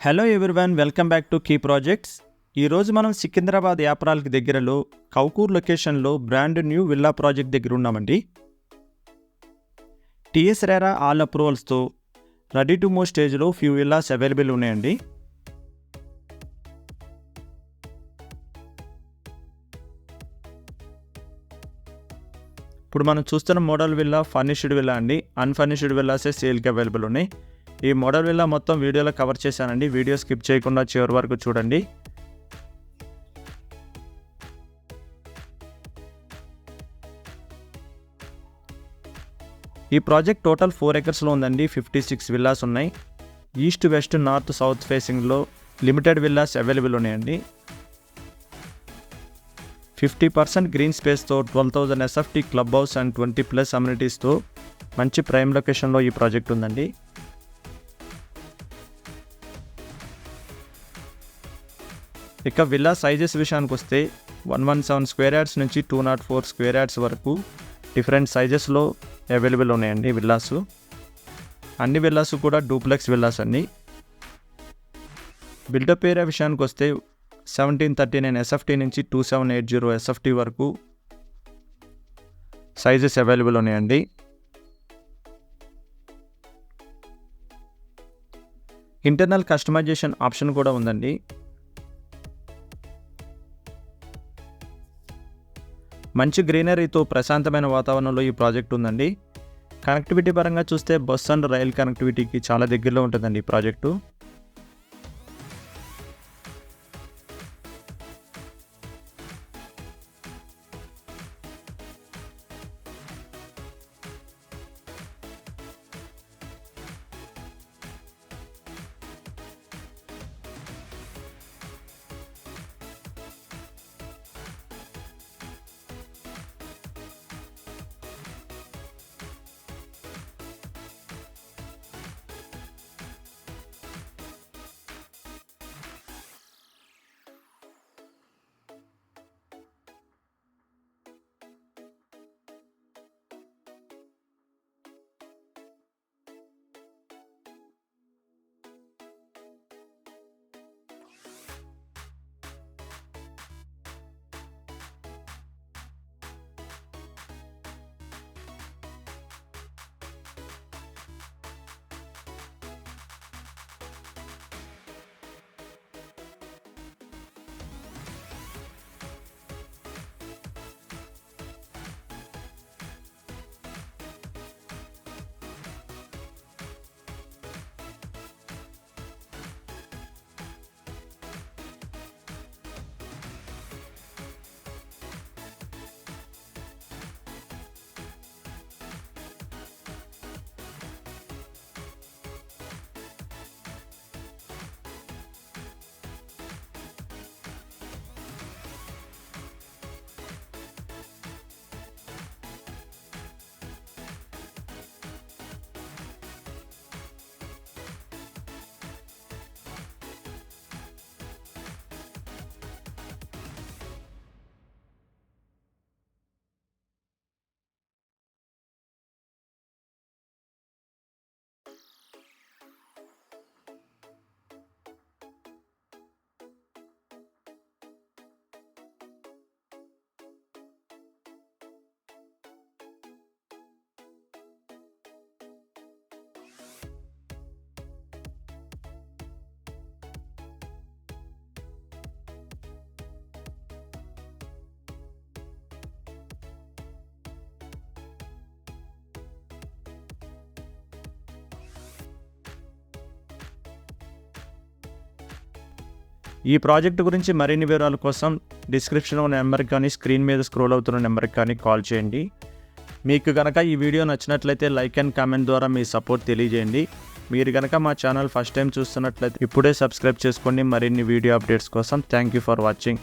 Hello everyone, welcome back to key projects. ఈరోజు మనం సికింద్రాబాద్ యాప్రాల్కి దగ్గరలో కౌకూర్ లొకేషన్లో బ్రాండ్ న్యూ విల్లా ప్రాజెక్ట్ దగ్గర ఉన్నామండి. టీఎస్ రేరా ఆల్ అప్రూవల్స్తో రెడీ టు మూవ్ స్టేజ్లో ఫ్యూ విల్లాస్ అవైలబుల్ ఉన్నాయండి. ఇప్పుడు మనం చూస్తున్న మోడల్ విల్లా ఫర్నిష్డ్ విల్లా అండి. అన్ఫర్నిష్డ్ విల్లాసే సేల్కి అవైలబుల్ ఉన్నాయి. ఈ మోడల్ విల్లా మొత్తం వీడియోలో కవర్ చేశానండి. వీడియో స్కిప్ చేయకుండా చివరి వరకు చూడండి. ఈ ప్రాజెక్ట్ టోటల్ 4 ఎకర్స్లో ఉందండి. 56 విల్లాస్ ఉన్నాయి. ఈస్ట్, వెస్ట్, నార్త్, సౌత్ ఫేసింగ్లో లిమిటెడ్ విల్లాస్ అవైలబుల్ ఉన్నాయండి. 50% గ్రీన్ స్పేస్తో 12,000 ఎస్ఎఫ్టీ క్లబ్ హౌస్ అండ్ 20+ అమ్యూనిటీస్తో మంచి ప్రైమ్ లొకేషన్లో ఈ ప్రాజెక్ట్ ఉందండి. ఇక విల్లా సైజెస్ విషయానికి వస్తే 117 స్క్వేర్ యార్డ్స్ నుంచి 204 స్క్వేర్ యార్డ్స్ వరకు డిఫరెంట్ సైజెస్లో అవైలబుల్ ఉన్నాయండి విల్లాసు. అన్ని విల్లాసు కూడా డూప్లెక్స్ విల్లాస్ అండి. బిల్డప్ ఏరియా విషయానికి వస్తే 1739 ఎస్ఎఫ్టీ నుంచి 2780 ఎస్ఎఫ్టీ వరకు సైజెస్ అవైలబుల్ ఉన్నాయండి. ఇంటర్నల్ కస్టమైజేషన్ ఆప్షన్ కూడా ఉందండి. మంచి గ్రీనరీతో ప్రశాంతమైన వాతావరణంలో ఈ ప్రాజెక్ట్ ఉందండి. కనెక్టివిటీ పరంగా చూస్తే బస్ అండ్ రైల్ కనెక్టివిటీకి చాలా దగ్గరలో ఉంటుందండి ఈ ప్రాజెక్టు. ఈ ప్రాజెక్టు గురించి మరిన్ని వివరాల కోసం డిస్క్రిప్షన్లో నెంబర్కి కానీ స్క్రీన్ మీద స్క్రోల్ అవుతున్న నెంబర్కి కానీ కాల్ చేయండి. మీకు కనుక ఈ వీడియో నచ్చినట్లయితే లైక్ అండ్ కామెంట్ ద్వారా మీ సపోర్ట్ తెలియజేయండి. మీరు కనుక మా ఛానల్ ఫస్ట్ టైం చూస్తున్నట్లయితే ఇప్పుడే సబ్స్క్రైబ్ చేసుకోండి. మరిన్ని వీడియో అప్డేట్స్ కోసం థ్యాంక్ యూ ఫర్ వాచింగ్.